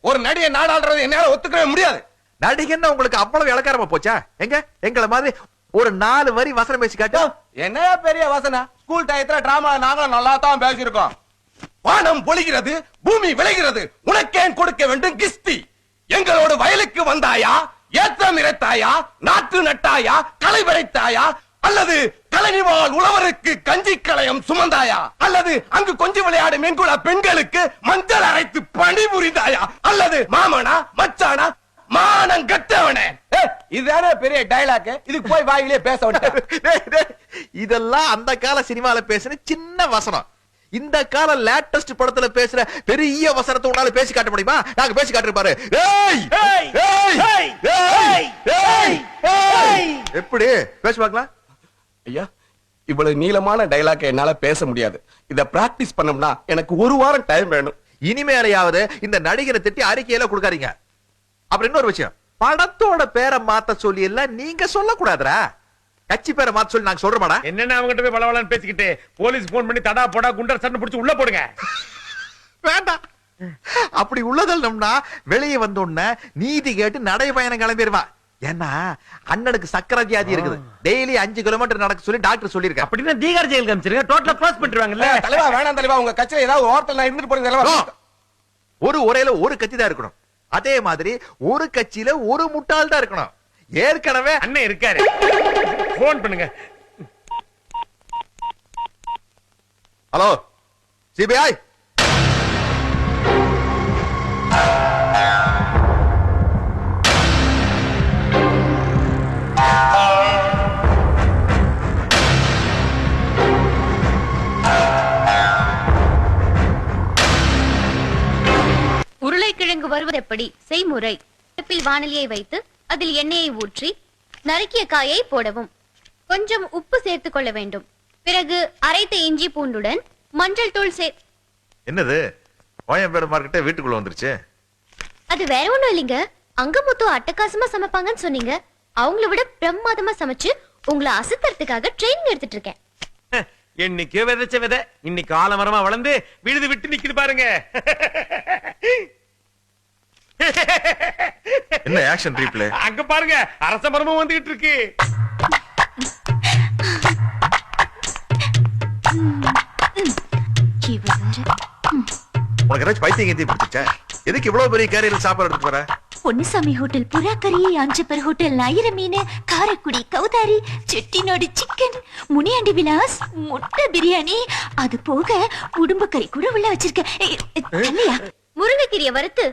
ஒரு நடிகை நாடாளுறது என்னால ஒத்துக்கவே முடியாது. நடிகன்னா உங்களுக்கு அவ்வளவு இலக்காரமா போச்சா? எங்க எங்களை மாதிரி ஒரு 4 வரி வசனம் பேசி காட்டு. என்ன பெரிய வசனம்? ஸ்கூல் டயத்துல டிராமா நாங்களும் நல்லா தான் பேசியிருக்கோம். வானம் பொழிகிறது, பூமி விளைகிறது, உனக்கேன் கொடுக்க வேண்டும் கிஸ்தி. எங்களோட வயலுக்கு வந்தாயா, ஏத்தம் இறைத்தாயா, நாற்று நட்டாயா, களை விளைத்தாயா, அல்லது கலைநிவாள் உழவருக்கு கஞ்சி களையம் சுமந்தாயா, அல்லது அங்கு கொஞ்சி விளையாடும் மீன்குள பெண்களுக்கு மஞ்சள் அரைத்து பணிபுரிந்தாயா, அல்லது மாமனா மச்சானா மானம் கட்டவனே. இதுதானே பெரிய டயலாக். இதுக்கு போய் வாயிலே பேச விட்ட. இதெல்லாம் அந்த கால சினிமால பேசுற சின்ன வசனம். இந்த கால லேட்டஸ்ட் படத்துல பேசுற பெரிய வசனத்தை உன்னால பேசி காட்ட முடியுமா? நாங்க பேசி காட்டுறோம் பாரு. எப்படி பேசி பார்க்கலாம்? ஐயா, இவ்வளவு நீளமான டயலாக் என்னால பேச முடியாது. இத பிராக்டிஸ் பண்ணோம்னா எனக்கு 1 வாரம் டைம் வேணும். இனிமேலையாவது இந்த நடிகரை திட்டி அறிக்கையில கொடுக்காதீங்க. அப்புறம் இன்னொரு விஷயம், படத்தோட பேரை மாத்த சொல்லி எல்லாம் நீங்க சொல்லக்கூடாதுரா. கட்சி பேரை மாத்த சொல்லி நாங்க சொல்றோமாடா? என்னன்னா அவங்ககிட்ட போய் பலவலன்னு பேசிக்கிட்டு போலீஸ் போன் பண்ணி தடா போடா குண்டர் சட்டை பிடிச்சு உள்ள போடுங்க. வேண்டாம். அப்படி உள்ளதல்னம்னா வெளியே வந்தோடனே நீதி கேட்டு நடைபயணம் கிளம்பிடுவா. ஏன்னா அண்ணனுக்கு சக்கரை வியாதி இருக்குது. டெய்லி 5 கிலோமீட்டர் நடக்க சொல்லி டாக்டர் சொல்லிருக்காங்க. அப்படின்னா தீகார் ஜெயில் காமிச்சிருங்க, டோட்டலா க்ளோஸ் பண்ணிடுவாங்கல்ல. தலைவா வேணாம் தலைவா, உங்க கட்சியில ஏதாவது ஓரத்துல நான் இருந்துட்டு போறேன் தலைவா. ஒரு உரையில ஒரு கட்சி தான் இருக்கணும். அதே மாதிரி ஒரு கட்சியில ஒரு முட்டாள் தான் இருக்கணும். ஏற்கனவே அண்ணன் இருக்காரு, போன் பண்ணுங்க. ஹலோ சிபிஐ, உருளைக்கிழங்கு வருவது எப்படி செய்முறை. அடுப்பில் வாணலியை வைத்து அதில் எண்ணெயை ஊற்றி நறுக்கிய காயை போடவும். கொஞ்சம் உப்பு சேர்த்துக் கொள்ள வேண்டும். பிறகு அரைத்த இஞ்சி பூண்டுடன் மஞ்சள் தூள் என்னது கோயம்பேடு மார்க்கெட்டே வீட்டுக்குள்ள வந்துருச்சு. அது வேற ஒண்ணும் இல்லைங்க. அங்க மொத்தம் அட்டகாசமா சமைப்பாங்கன்னு சொன்னீங்க. அவங்கள விட பிரமாதமா சமைச்சு உங்களை அசத்துறதுக்காக ட்ரெயினிங் எடுத்துட்டு இருக்கேன். என்னைக்கு விதைச்ச விதை இன்னைக்கு ஆலமரமா வளர்ந்து விழுது விட்டு நிக்குது பாருங்க. என்ன ஆக்ஷன் ரீப்ளே? அங்க பாருங்க அரச மரமும் வந்துகிட்டு இருக்கு. உனக்கு ஏதாச்சும் பைத்தியம் கீத்தி பிடிச்சா? எதுக்கு இவ்வளவு பெரிய கேரியர் சாப்பாடு எடுத்து போற? பொன்னுசாமி ஹோட்டல் புறாக்கறி, ஆஞ்சப்பர் ஹோட்டல் ஞாயிறு மீன், காரக்குடி கௌதாரி, செட்டிநாடு சிக்கன், முனியாண்டி விலாஸ் முட்டை பிரியாணி, அது போக உடும்பு கறி கூட உள்ள வச்சிருக்க. முருங்கைக்கீரையை வறுத்து